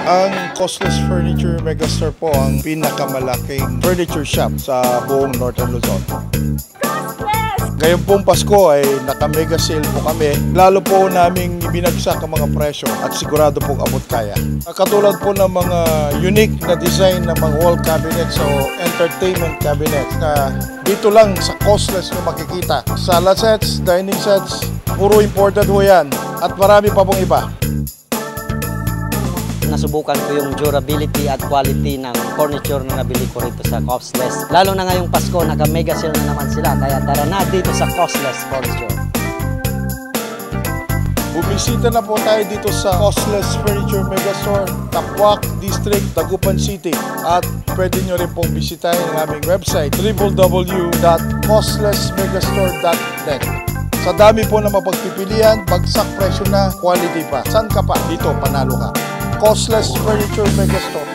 Ang Costless Furniture Megastore po ang pinakamalaking furniture shop sa buong Northern Luzon. Ngayon pong Pasko ay naka-mega sale po kami. Lalo po naming binagsak ang mga presyo at sigurado pong abot kaya. Katulad po ng mga unique na design ng mga wall cabinets o entertainment cabinets na dito lang sa Costless nyo makikita. Sala sets, dining sets, puro imported ho yan at marami pa pong iba. Nasubukan ko yung durability at quality ng furniture na nabili ko rito sa Costless. Lalo na ngayong Pasko, naka-mega sale na naman sila. Kaya tara na dito sa Costless Furniture. Bumisita na po tayo dito sa Costless Furniture Megastore, Tapuac District, Dagupan City. At pwede nyo rin pong bisitahin ang aming website www.costlessmegastore.net. Sa dami po na mapagpipilian, bagsak presyo na, quality pa. Saan ka pa? Dito, panalo ka. Costless Furniture Megastore.